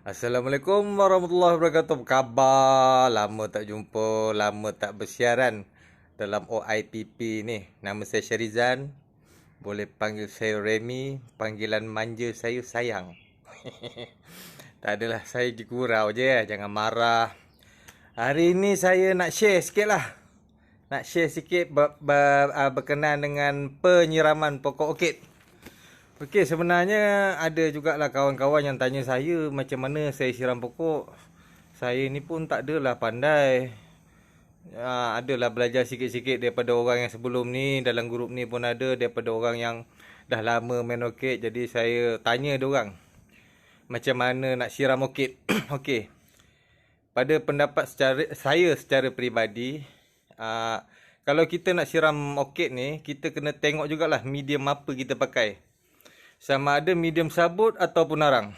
Assalamualaikum warahmatullahi wabarakatuh. Apa khabar? Lama tak jumpa, lama tak bersiaran dalam OIPP ni. Nama saya Syarizan. Boleh panggil saya Remy. Panggilan manja saya sayang. Tak adalah, saya digurau je, jangan marah. Hari ni saya nak share sikit lah. Nak share sikit berkenaan dengan penyiraman pokok orkid. Okey, sebenarnya ada jugalah kawan-kawan yang tanya saya macam mana saya siram pokok. Saya ni pun tak adalah pandai. Adalah belajar sikit-sikit daripada orang yang sebelum ni. Dalam grup ni pun ada daripada orang yang dah lama main orkid. Jadi saya tanya diorang macam mana nak siram orkid. Okey. Pada pendapat secara peribadi, kalau kita nak siram orkid ni, kita kena tengok jugalah medium apa kita pakai. Sama ada medium sabut ataupun arang.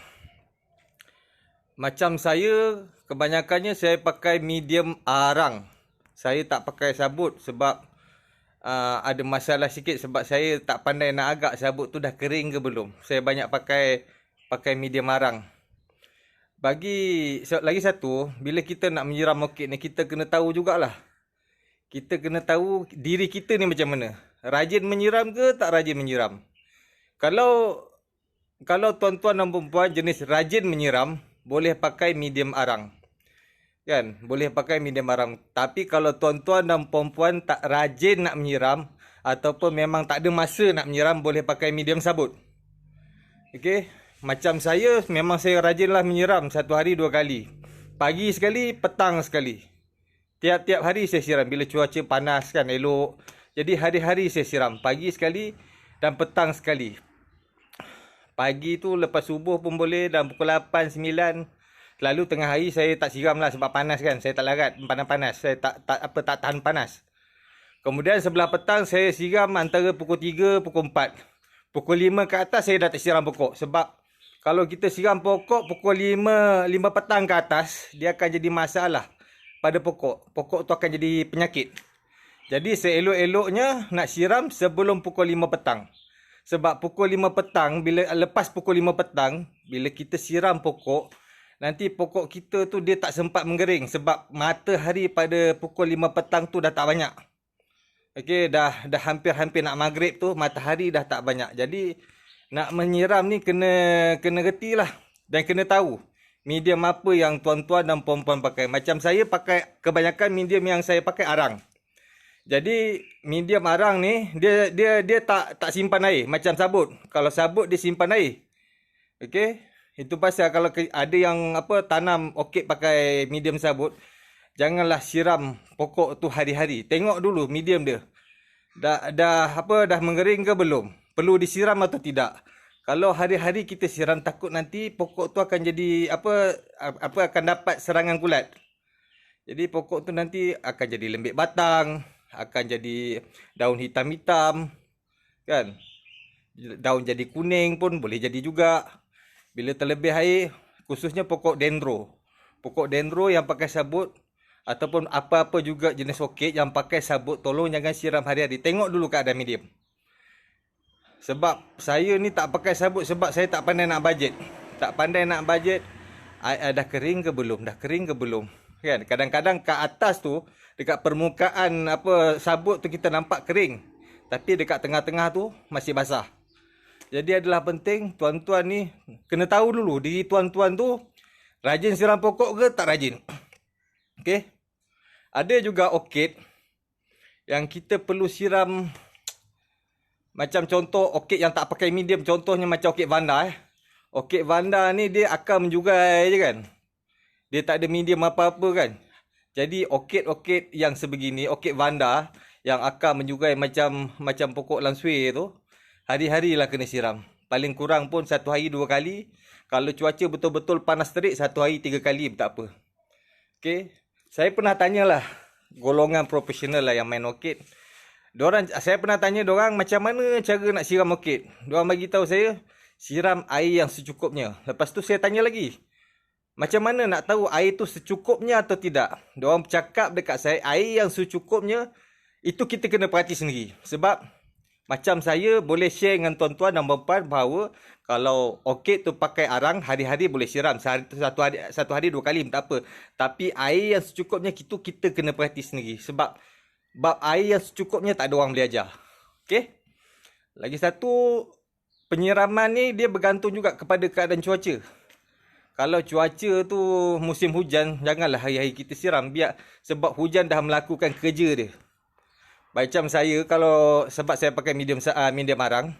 Macam saya, kebanyakannya saya pakai medium arang. Saya tak pakai sabut sebab ada masalah sikit sebab saya tak pandai nak agak sabut tu dah kering ke belum. Saya banyak pakai medium arang. Lagi satu, bila kita nak menyiram orkid ni, kita kena tahu jugalah. Kita kena tahu diri kita ni macam mana. Rajin menyiram ke tak rajin menyiram. Kalau tuan-tuan dan perempuan jenis rajin menyiram, boleh pakai medium arang. Kan? Boleh pakai medium arang. Tapi kalau tuan-tuan dan perempuan tak rajin nak menyiram, ataupun memang tak ada masa nak menyiram, boleh pakai medium sabut. Okey? Macam saya, memang saya rajinlah menyiram 1 hari 2 kali. Pagi sekali, petang sekali. Tiap-tiap hari saya siram. Bila cuaca panas kan, elok. Jadi hari-hari saya siram. Pagi sekali dan petang sekali. Pagi tu lepas subuh pun boleh dan pukul 8, 9. Lalu tengah hari saya tak siram lah sebab panas kan. Saya tak larat panas-panas. Saya tak tahan panas. Kemudian sebelah petang saya siram antara pukul 3, pukul 4. Pukul 5 ke atas saya dah tak siram pokok. Sebab kalau kita siram pokok pukul 5 petang ke atas, dia akan jadi masalah pada pokok. Pokok tu akan jadi penyakit. Jadi seelok-eloknya nak siram sebelum pukul 5 petang. Sebab pukul 5 petang, lepas pukul 5 petang, bila kita siram pokok, nanti pokok kita tu dia tak sempat menggering. Sebab matahari pada pukul 5 petang tu dah tak banyak. Okey, dah hampir-hampir nak maghrib tu, matahari dah tak banyak. Jadi, nak menyiram ni kena reti lah. Dan kena tahu medium apa yang tuan-tuan dan perempuan pakai. Macam saya pakai, kebanyakan medium yang saya pakai arang. Jadi medium arang ni dia tak simpan air macam sabut. Kalau sabut dia simpan air. Okey? Itu pasal kalau ada yang tanam orkid pakai medium sabut, janganlah siram pokok tu hari-hari. Tengok dulu medium dia. Dah mengering ke belum? Perlu disiram atau tidak? Kalau hari-hari kita siram, takut nanti pokok tu akan jadi akan dapat serangan kulat. Jadi pokok tu nanti akan jadi lembik batang, akan jadi daun hitam-hitam, kan? Daun jadi kuning pun boleh jadi juga. Bila terlebih air, khususnya pokok dendro. Pokok dendro yang pakai sabut, ataupun apa-apa juga jenis orkid yang pakai sabut, tolong jangan siram hari-hari. Tengok dulu keadaan medium. Sebab saya ni tak pakai sabut sebab saya tak pandai nak budget. Tak pandai nak budget, dah kering ke belum? Dah kering ke belum? Kan? Kadang-kadang kat atas tu, dekat permukaan sabut tu kita nampak kering. Tapi dekat tengah-tengah tu masih basah. Jadi adalah penting tuan-tuan ni kena tahu dulu diri tuan-tuan tu rajin siram pokok ke tak rajin. Okey. Ada juga orkid yang kita perlu siram. Macam contoh orkid yang tak pakai medium, contohnya macam orkid vanda. Orkid vanda ni dia akan menjugai je kan. Dia tak ada medium apa-apa kan. Jadi orkid yang sebegini, orkid vanda yang akan menjugai macam pokok langsui tu, hari-hari lah kena siram. Paling kurang pun 1 hari 2 kali. Kalau cuaca betul-betul panas terik, 1 hari 3 kali tak apa. Okey. Saya pernah tanyalah golongan profesional lah yang main orkid. Saya pernah tanya diorang macam mana cara nak siram orkid. Diorang bagi tahu saya siram air yang secukupnya. Lepas tu saya tanya lagi, macam mana nak tahu air tu secukupnya atau tidak? Diorang cakap dekat saya, air yang secukupnya itu kita kena perhati sendiri. Sebab Macam saya boleh share dengan tuan-tuan dan puan bahawa kalau orkid tu pakai arang, hari-hari boleh siram. Satu hari 2 kali tak apa. Tapi air yang secukupnya itu kita kena perhati sendiri. Sebab air yang secukupnya tak ada orang boleh ajar. Okey? Lagi satu, penyiraman ni dia bergantung juga kepada keadaan cuaca. Kalau cuaca tu musim hujan, janganlah hari-hari kita siram. Sebab hujan dah melakukan kerja dia. Macam saya, sebab saya pakai medium arang,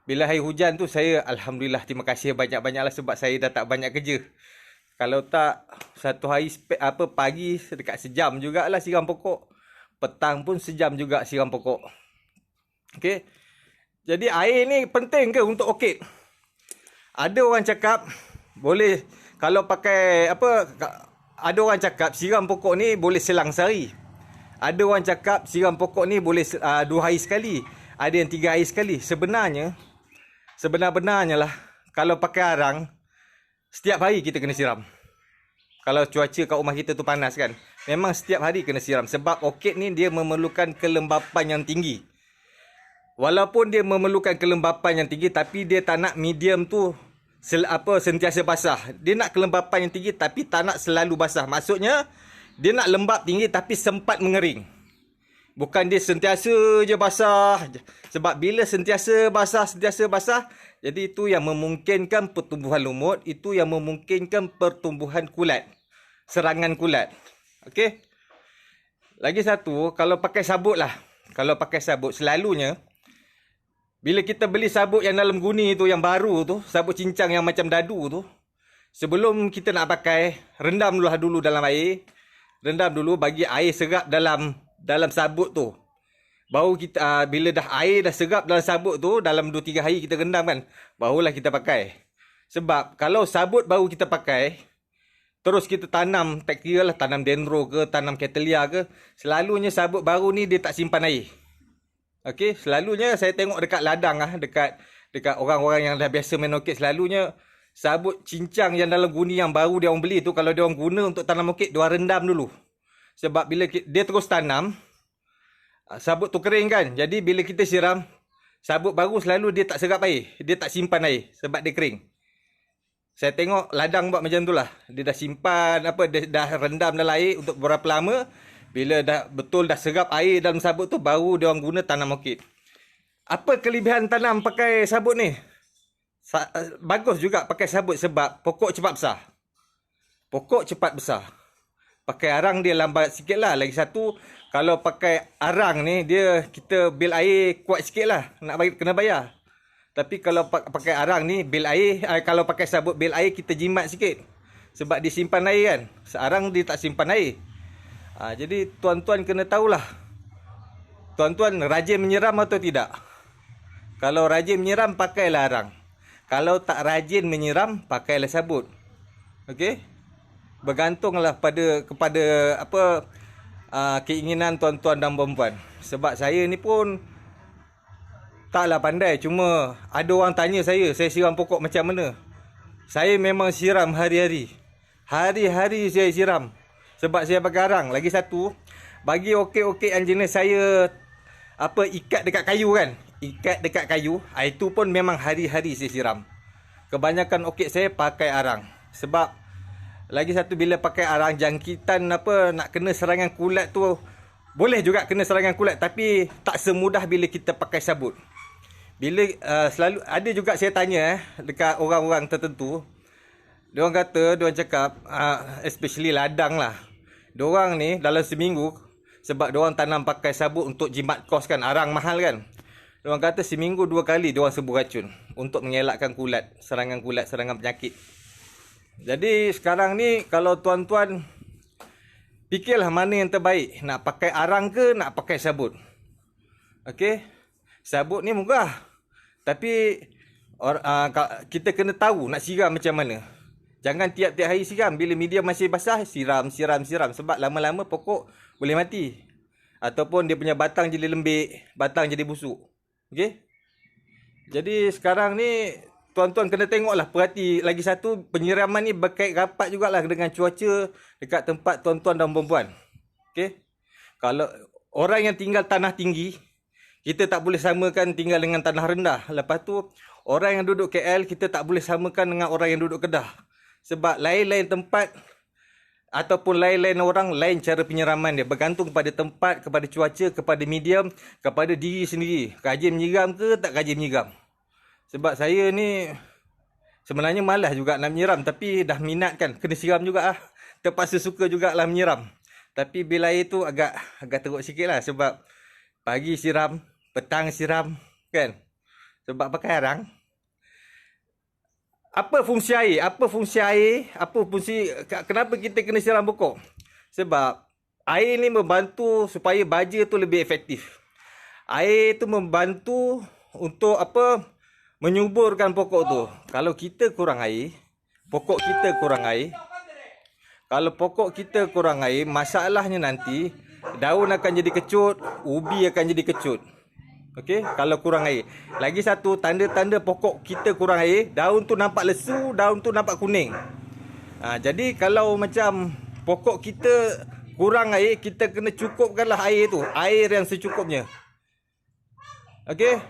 bila hari hujan tu saya alhamdulillah terima kasih banyak-banyaklah sebab saya dah tak banyak kerja. Kalau tak, satu hari pagi dekat sejam jugalah siram pokok. Petang pun sejam juga siram pokok. Okey. Jadi air ni penting ke untuk orkid? Ada orang cakap boleh kalau pakai ada orang cakap siram pokok ni boleh selang sehari. Ada orang cakap siram pokok ni boleh 2 hari sekali. Ada yang 3 hari sekali. Sebenar-benarnya lah, kalau pakai arang, setiap hari kita kena siram. Kalau cuaca kat rumah kita tu panas kan, memang setiap hari kena siram. Sebab orkid ni dia memerlukan kelembapan yang tinggi. Walaupun dia memerlukan kelembapan yang tinggi, tapi dia tak nak medium tu sentiasa basah. Dia nak kelembapan yang tinggi tapi tak nak selalu basah. Maksudnya, dia nak lembap tinggi tapi sempat mengering. Bukan dia sentiasa je basah. Sebab bila sentiasa basah, jadi itu yang memungkinkan pertumbuhan lumut, itu yang memungkinkan pertumbuhan kulat, serangan kulat. Okey. Lagi satu, kalau pakai sabut lah. Kalau pakai sabut, selalunya bila kita beli sabut yang dalam guni tu, yang baru tu, sabut cincang yang macam dadu tu, sebelum kita nak pakai, rendam dulu dalam air. Rendam dulu, bagi air serap dalam sabut tu. Baru kita bila dah air dah serap dalam sabut tu, dalam 2-3 hari kita rendam kan, barulah kita pakai. Sebab kalau sabut baru kita pakai, terus kita tanam, tak kira lah tanam dendro ke, tanam cattleya ke, selalunya sabut baru ni dia tak simpan air. Okey, selalunya saya tengok dekat ladang dekat orang-orang yang dah biasa main orkid, selalunya sabut cincang yang dalam guni yang baru dia orang beli tu, kalau dia orang guna untuk tanam orkid, dia orang rendam dulu. Sebab bila dia terus tanam, sabut tu kering kan. Jadi bila kita siram, sabut baru selalu dia tak serap air. Dia tak simpan air sebab dia kering. Saya tengok ladang buat macam tu lah. Dia dah simpan, dia dah rendam dalam air untuk berapa lama. Bila dah serap air dalam sabut tu, baru dia orang guna tanam orkid. Apa kelebihan tanam pakai sabut ni? Bagus juga pakai sabut sebab pokok cepat besar. Pakai arang dia lambat sikit lah. Lagi satu, kalau pakai arang ni, kita bil air kuat sikit lah. Kena bayar. Tapi kalau pakai arang ni, kalau pakai sabut bil air, kita jimat sikit. Sebab dia simpan air kan. Searang dia tak simpan air. Jadi tuan-tuan kena tahulah. Tuan-tuan rajin menyiram atau tidak? Kalau rajin menyiram, pakailah arang. Kalau tak rajin menyiram, pakailah sabut. Okey? Bergantunglah kepada keinginan tuan-tuan dan puan-puan. Sebab saya ni pun taklah pandai. Cuma ada orang tanya saya siram pokok macam mana. Saya memang siram hari-hari. Hari-hari saya siram. Sebab saya pakai arang. Lagi satu, bagi orkid-orkid yang jenis saya ikat dekat kayu kan. Ikat dekat kayu, itu pun memang hari-hari saya siram. Kebanyakan orkid saya pakai arang. Sebab lagi satu, bila pakai arang, jangkitan nak kena serangan kulat tu, boleh juga kena serangan kulat, tapi tak semudah bila kita pakai sabut. Bila selalu ada juga saya tanya dekat orang-orang tertentu, diorang cakap especially ladang lah, diorang ni dalam seminggu, sebab diorang tanam pakai sabut untuk jimat kos kan, arang mahal kan. Diorang kata seminggu 2 kali diorang sebur racun untuk mengelakkan serangan penyakit. Jadi sekarang ni kalau tuan-tuan fikirlah mana yang terbaik, nak pakai arang ke nak pakai sabut. Okey, sabut ni murah, tapi kita kena tahu nak siram macam mana. Jangan tiap-tiap hari siram. Bila media masih basah, siram. Sebab lama-lama pokok boleh mati. Ataupun dia punya batang jadi lembik, batang jadi busuk. Okey. Jadi sekarang ni tuan-tuan kena tengoklah, perhati. Lagi satu, penyiraman ni berkait rapat jugalah dengan cuaca dekat tempat tuan-tuan dan puan-puan. Okey. Kalau orang yang tinggal tanah tinggi, kita tak boleh samakan tinggal dengan tanah rendah. Lepas tu orang yang duduk KL kita tak boleh samakan dengan orang yang duduk Kedah. Sebab lain-lain tempat ataupun lain-lain orang, lain cara penyiraman dia. Bergantung kepada tempat, kepada cuaca, kepada medium, kepada diri sendiri. Rajin menyiram ke tak rajin menyiram. Sebab saya ni sebenarnya malas juga nak menyiram. Tapi dah minat kan, kena siram juga lah. Terpaksa suka jugalah menyiram. Tapi bil air tu agak teruk sikit lah. Sebab pagi siram, petang siram kan. Sebab pakai arang. Apa fungsi air? Apa fungsi air? Kenapa kita kena siram pokok? Sebab air ni membantu supaya baja tu lebih efektif. Air tu membantu untuk menyuburkan pokok tu. Kalau kita kurang air, pokok kita kurang air. Kalau pokok kita kurang air, masalahnya nanti daun akan jadi kecut, ubi akan jadi kecut. Okey, kalau kurang air. Lagi satu, tanda-tanda pokok kita kurang air, daun tu nampak lesu, daun tu nampak kuning. Jadi kalau macam pokok kita kurang air, kita kena cukupkanlah air tu, air yang secukupnya. Okey.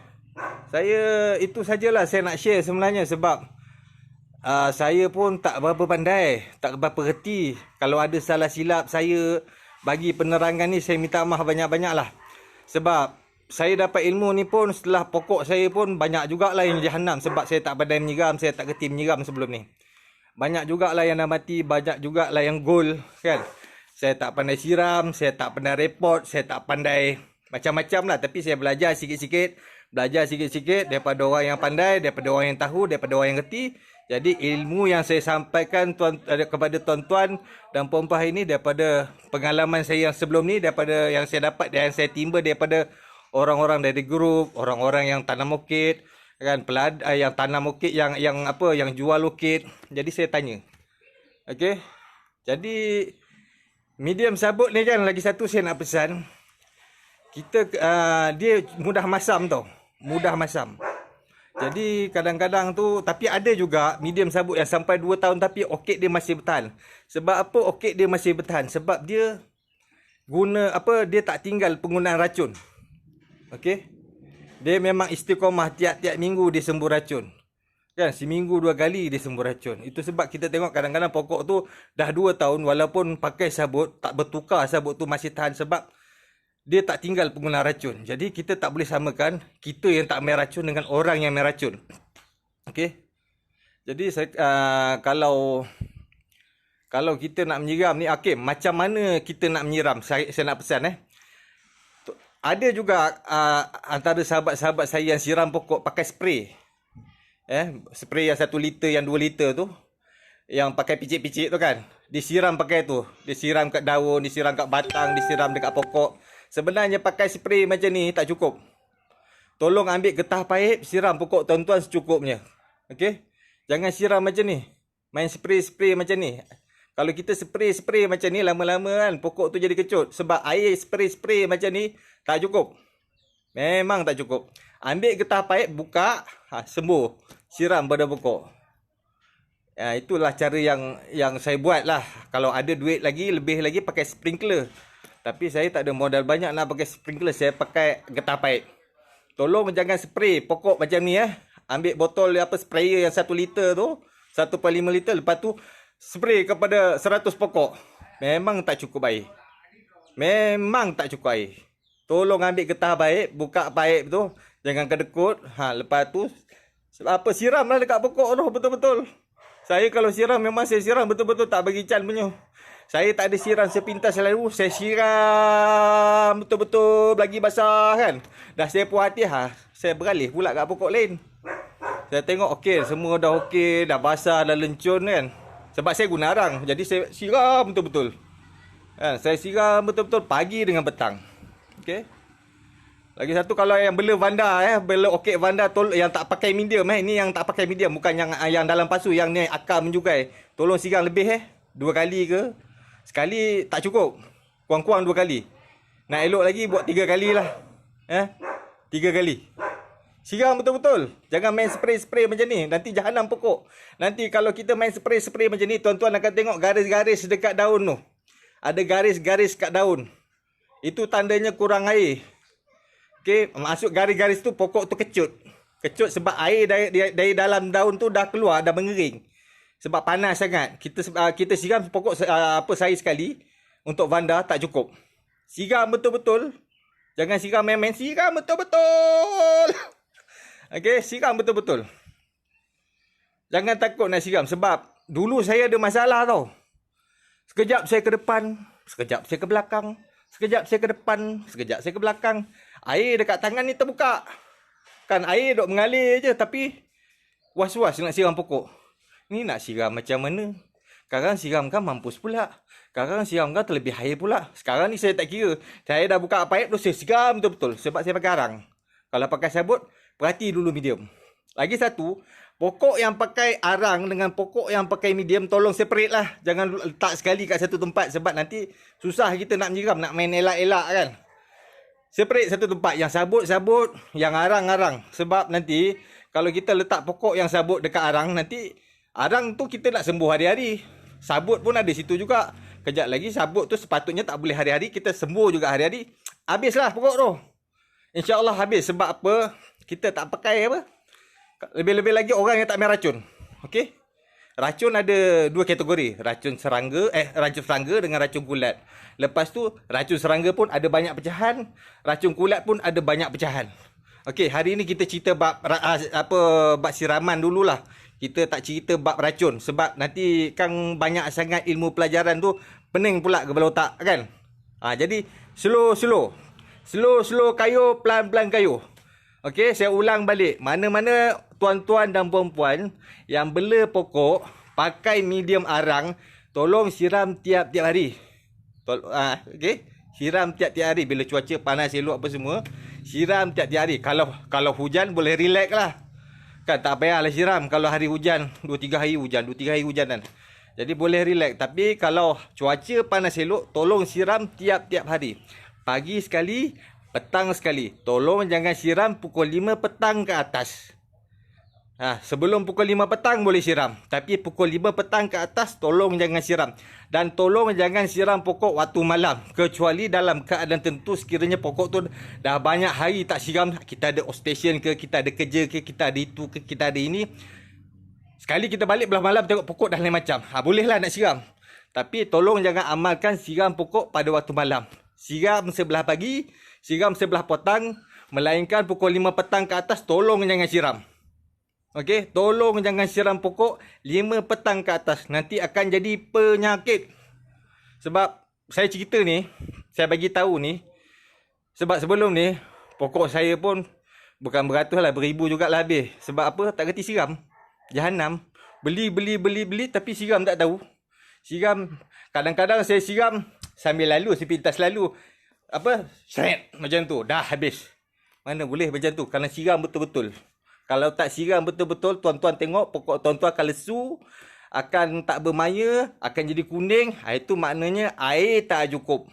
Itu sajalah saya nak share sebenarnya, sebab saya pun tak berapa pandai, tak berapa reti. Kalau ada salah silap saya bagi penerangan ni, saya minta maaf banyak-banyak lah. Sebab saya dapat ilmu ni pun setelah pokok saya pun banyak jugalah yang jahanam. Sebab saya tak pandai menyiram, saya tak reti menyiram sebelum ni. Banyak jugalah yang dah mati, banyak jugalah yang gol kan. Saya tak pandai siram, saya tak pandai report, saya tak pandai macam-macam lah. Tapi saya belajar sikit-sikit daripada orang yang pandai, daripada orang yang tahu, daripada orang yang reti. Jadi ilmu yang saya sampaikan kepada tuan-tuan dan puan-puan ini daripada pengalaman saya yang sebelum ni, daripada yang saya dapat dan yang saya timba daripada orang-orang dari grup, orang-orang yang tanam orkid kan, yang tanam orkid, yang jual orkid. Jadi saya tanya. Okey. Jadi medium sabut ni kan, lagi satu saya nak pesan. Kita dia mudah masam tau. Mudah masam. Jadi kadang-kadang tu, tapi ada juga medium sabut yang sampai 2 tahun tapi orkid dia masih bertahan. Sebab apa orkid dia masih bertahan? Sebab dia dia tak tinggal penggunaan racun. Okey. Dia memang istiqamah, tiap-tiap minggu dia sembuh racun. Kan, seminggu 2 kali dia sembuh racun. Itu sebab kita tengok kadang-kadang pokok tu dah 2 tahun walaupun pakai sabut, tak bertukar sabut tu masih tahan sebab dia tak tinggal penggunaan racun. Jadi kita tak boleh samakan kita yang tak main racun dengan orang yang main racun. Okey. Jadi kalau kita nak menyiram ni, okey, macam mana kita nak menyiram? Saya nak pesan ada juga antara sahabat-sahabat saya yang siram pokok pakai spray. Spray yang 1 liter, yang 2 liter tu, yang pakai picit-picit tu kan. Disiram pakai tu. Disiram kat daun, disiram kat batang, disiram dekat pokok. Sebenarnya pakai spray macam ni tak cukup. Tolong ambil getah paip, siram pokok tuan-tuan secukupnya. Okey? Jangan siram macam ni. Main spray-spray macam ni. Kalau kita spray macam ni, lama-lama kan pokok tu jadi kecut. Sebab air spray macam ni tak cukup. Memang tak cukup. Ambil getah paip, buka, sembuh. Siram pada pokok. Itulah cara yang saya buat lah. Kalau ada duit lagi, lebih lagi pakai sprinkler. Tapi saya tak ada modal banyak nak pakai sprinkler. Saya pakai getah paip. Tolong jangan spray pokok macam ni Ambil botol sprayer yang 1 liter tu, 1.5 liter. Lepas tu spray kepada 100 pokok. Memang tak cukup air. Memang tak cukup air. Tolong ambil getah paip, buka paip tu, jangan kedekut. Lepas tu siramlah dekat pokok tu betul-betul. Saya kalau siram memang saya siram betul-betul, tak bagi can punya. Saya tak ada siram sepintas selalu, saya siram betul-betul lagi basah kan. Dah saya puas hati, saya beralih pula kat pokok lain. Saya tengok okey, semua dah okey, dah basah, dah lencun kan. Sebab saya guna arang, jadi saya siram betul-betul. Saya siram betul-betul pagi dengan petang. Okey. Lagi satu, kalau yang bela Vanda bela orkid Vanda yang tak pakai medium ini yang tak pakai medium, bukan yang dalam pasu, yang ni akar menjugai. Tolong siram lebih 2 kali ke. Sekali tak cukup. Kurang-kurang 2 kali. Nak elok lagi buat 3 kali lah. 3 kali. Siram betul-betul. Jangan main spray-spray macam ni. Nanti jahanam pokok. Nanti kalau kita main spray-spray macam ni, tuan-tuan akan tengok garis-garis dekat daun tu. Ada garis-garis kat daun. Itu tandanya kurang air. Okey, masuk garis-garis tu pokok tu kecut. Kecut sebab air dari dalam daun tu dah keluar, dah mengering. Sebab panas sangat. Kita siram pokok sehari sekali untuk vanda tak cukup. Siram betul-betul. Jangan siram main-main, siram betul-betul. Okey, siram betul-betul. Jangan takut nak siram sebab dulu saya ada masalah tau. Sekejap saya ke depan, sekejap saya ke belakang, sekejap saya ke depan, sekejap saya ke belakang. Air dekat tangan ni terbuka. Kan air duk mengalir je tapi was-was nak siram pokok. Ni nak siram macam mana? Sekarang siram kan mampus pula. Sekarang siram kan terlebih air pula. Sekarang ni saya tak kira. Saya dah buka pipe tu saya siram betul-betul sebab saya pakai arang. Kalau pakai sabut, perhati dulu medium. Lagi satu, pokok yang pakai arang dengan pokok yang pakai medium tolong separate lah. Jangan letak sekali kat satu tempat sebab nanti susah kita nak menyiram, nak main elak-elak kan. Separate satu tempat. Yang sabut-sabut, yang arang-arang. Sebab nanti kalau kita letak pokok yang sabut dekat arang, nanti arang tu kita nak sembuh hari-hari. Sabut pun ada situ juga. Kejap lagi sabut tu sepatutnya tak boleh hari-hari, kita sembuh juga hari-hari. Habislah pokok tu. InsyaAllah habis. Sebab apa? Kita tak pakai apa? Lebih-lebih lagi orang yang tak main racun. Okey? Racun ada dua kategori. Racun serangga dengan racun kulat. Lepas tu racun serangga pun ada banyak pecahan. Racun kulat pun ada banyak pecahan. Okey, hari ni kita cerita bab siraman dululah. Kita tak cerita bab racun sebab nanti kan banyak sangat ilmu pelajaran tu pening pula kepala otak kan. Jadi slow kayuh, pelan-pelan kayuh. Okey, saya ulang balik. Mana-mana tuan-tuan dan puan-puan yang bela pokok pakai medium arang, tolong siram tiap-tiap hari. Okey, siram tiap-tiap hari bila cuaca panas elok apa semua. Siram tiap-tiap hari. Kalau hujan boleh relax lah. Kan tak payahlah siram kalau hari hujan, 2-3 hari hujan kan. Jadi boleh relax. Tapi kalau cuaca panas elok, tolong siram tiap-tiap hari. Pagi sekali, petang sekali. Tolong jangan siram pukul 5 petang ke atas. Sebelum pukul 5 petang boleh siram. Tapi pukul 5 petang ke atas tolong jangan siram. Dan tolong jangan siram pokok waktu malam. Kecuali dalam keadaan tentu sekiranya pokok tu dah banyak hari tak siram. Kita ada outstation ke, kita ada kerja ke, kita ada itu ke, kita ada ini. Sekali kita balik belah malam tengok pokok dah lain macam. Bolehlah nak siram. Tapi tolong jangan amalkan siram pokok pada waktu malam. Siram sebelah pagi, siram sebelah petang. Melainkan pukul 5 petang ke atas tolong jangan siram. Okey, tolong jangan siram pokok 5 petang ke atas. Nanti akan jadi penyakit. Sebab saya cerita ni, saya bagi tahu ni. Sebab sebelum ni, pokok saya pun bukan beratus lah, beribu jugalah habis. Sebab apa? Tak kerti siram. Jahanam. Beli tapi siram tak tahu. Siram, kadang-kadang saya siram sambil lalu, sepintas lalu. Seret macam tu. Dah habis. Mana boleh macam tu? Kalau siram betul-betul. Kalau tak siram betul-betul, tuan-tuan tengok pokok tuan-tuan akan lesu, akan tak bermaya, akan jadi kuning. Itu maknanya air tak cukup.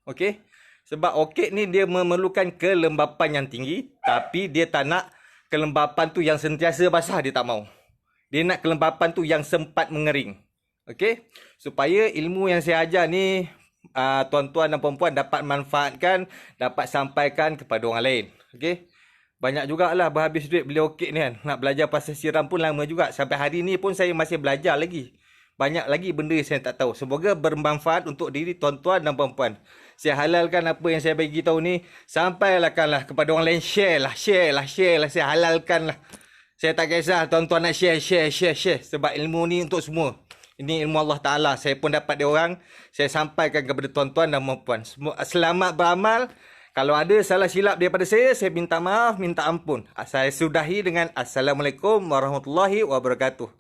Okey? Sebab orkid ni dia memerlukan kelembapan yang tinggi, tapi dia tak nak kelembapan tu yang sentiasa basah, dia tak mau. Dia nak kelembapan tu yang sempat mengering. Okey? Supaya ilmu yang saya ajar ni, tuan-tuan dan puan-puan dapat manfaatkan, dapat sampaikan kepada orang lain. Okey? Banyak jugalah berhabis duit beli orkid ni kan. Nak belajar pasal siram pun lama juga. Sampai hari ni pun saya masih belajar lagi. Banyak lagi benda yang saya tak tahu. Semoga bermanfaat untuk diri tuan-tuan dan puan-puan. Saya halalkan apa yang saya bagi tahu ni. Sampaikanlah kepada orang lain. Share lah. Saya halalkan lah. Saya tak kisah tuan-tuan nak share. Sebab ilmu ni untuk semua. Ini ilmu Allah Ta'ala. Saya pun dapat dia orang. Saya sampaikan kepada tuan-tuan dan puan-puan. Selamat beramal. Kalau ada salah silap daripada saya minta maaf, minta ampun. Saya sudahi dengan Assalamualaikum warahmatullahi wabarakatuh.